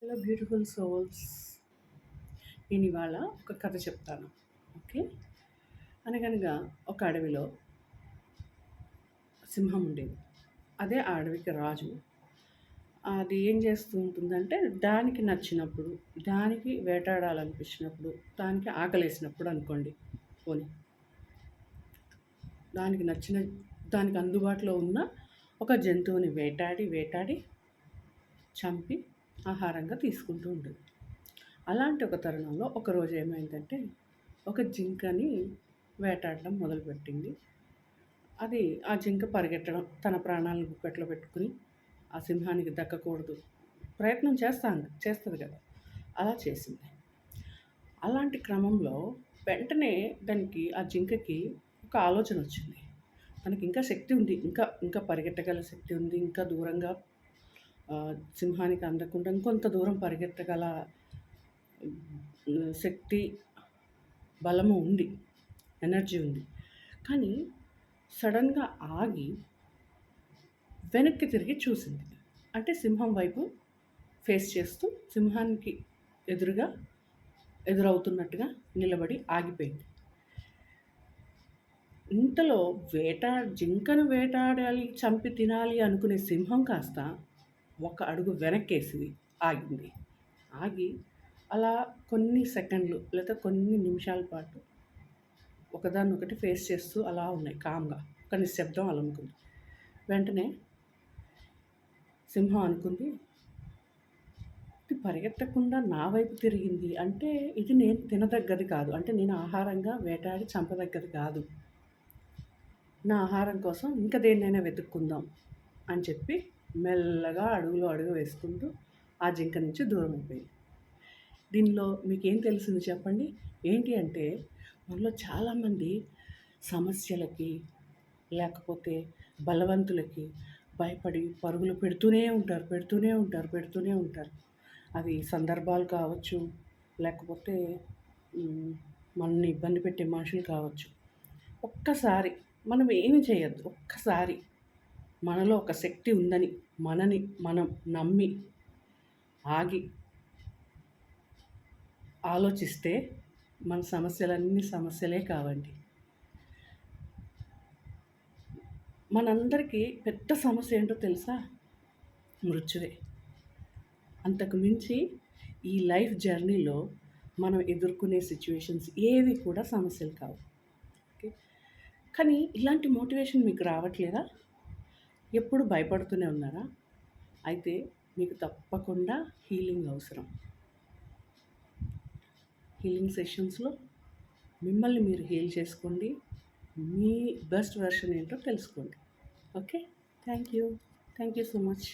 Hello beautiful souls. నేను ఇవాళ ఒక కథ చెప్తాను. ఓకే. అనగనగా ఒక అడవిలో సింహం ఉండేది. అదే ఆ అడవికి రాజు. అది ఏం చేస్తూ ఉంటుందంటే దానికి నచ్చినప్పుడు, దానికి వేటాడాలనిపించినప్పుడు, దానికి ఆకలేసినప్పుడు అనుకోండి పోనీ, దానికి నచ్చిన, దానికి అందుబాటులో ఉన్న ఒక జంతువుని వేటాడి వేటాడి చంపి ఆహారంగా తీసుకుంటూ ఉంటుంది. అలాంటి ఒక తరుణంలో ఒకరోజు ఏమైందంటే ఒక జింకని వేటాడడం మొదలుపెట్టింది. అది ఆ జింక పరిగెట్టడం, తన ప్రాణాలను గుప్పెట్లో పెట్టుకుని ఆ సింహానికి దక్కకూడదు ప్రయత్నం చేస్తుంది కదా, అలా చేసింది. అలాంటి క్రమంలో వెంటనే దానికి, ఆ జింకకి ఒక ఆలోచన వచ్చింది. తనకి ఇంకా శక్తి ఉంది, ఇంకా ఇంకా పరిగెట్టగల శక్తి ఉంది, ఇంకా దూరంగా సింహానికి అందకుండా ఇంకొంత దూరం పరిగెత్తగల శక్తి, బలము ఉంది, ఎనర్జీ ఉంది. కానీ సడన్గా ఆగి వెనక్కి తిరిగి చూసింది. అంటే సింహం వైపు ఫేస్ చేస్తూ సింహానికి ఎదురవుతున్నట్టుగా నిలబడి ఆగిపోయింది. ఇంతలో జింకను వేటాడాలి, చంపి తినాలి అనుకునే సింహం కాస్త ఒక అడుగు వెనక్కేసి ఆగింది. ఆగి అలా కొన్ని సెకండ్లు లేదా కొన్ని నిమిషాల పాటు ఒకదాన్నొకటి ఫేస్ చేస్తూ అలా ఉన్నాయి కామ్గా. ఒక నిశ్శబ్దం అలముకుంది. వెంటనే సింహం అనుకుంది, ఇది పరిగెత్తకుండా నా వైపు తిరిగింది అంటే ఇది నేను తినదగ్గది కాదు, అంటే నేను ఆహారంగా వేటాడి చంపదగ్గది కాదు. నా ఆహారం కోసం ఇంకా దేన్నైనా వెతుక్కుందాం అని చెప్పి మెల్లగా అడుగు వేసుకుంటూ ఆ జింక నుంచి దూరం అయిపోయింది. దీనిలో మీకేం తెలిసింది చెప్పండి? ఏంటి అంటే మనలో చాలామంది సమస్యలకి, లేకపోతే బలవంతులకి భయపడి పరుగులు పెడుతూనే ఉంటారు. అవి సందర్భాలు కావచ్చు, లేకపోతే మనల్ని ఇబ్బంది పెట్టే మనుషులు కావచ్చు. ఒక్కసారి మనం ఏమి చేయొద్దు. ఒక్కసారి మనలో ఒక శక్తి ఉందని మనని మనం నమ్మి ఆగి ఆలోచిస్తే మన సమస్యలన్నీ సమస్యలే కావండి. మనందరికీ పెద్ద సమస్య ఏంటో తెలుసా? మృత్యువే. అంతకు మించి ఈ లైఫ్ జర్నీలో మనం ఎదుర్కొనే సిచ్యువేషన్స్ ఏవి కూడా సమస్యలు కావు. ఓకే. కానీ ఇలాంటి మోటివేషన్ మీకు రావట్లేదా? ఎప్పుడు భయపడుతూనే ఉన్నారా? అయితే మీకు తప్పకుండా హీలింగ్ అవసరం. హీలింగ్ సెషన్స్లో మిమ్మల్ని మీరు హీల్ చేసుకోండి. మీ బెస్ట్ వెర్షన్ ఏంటో తెలుసుకోండి. Okay. Thank you so much.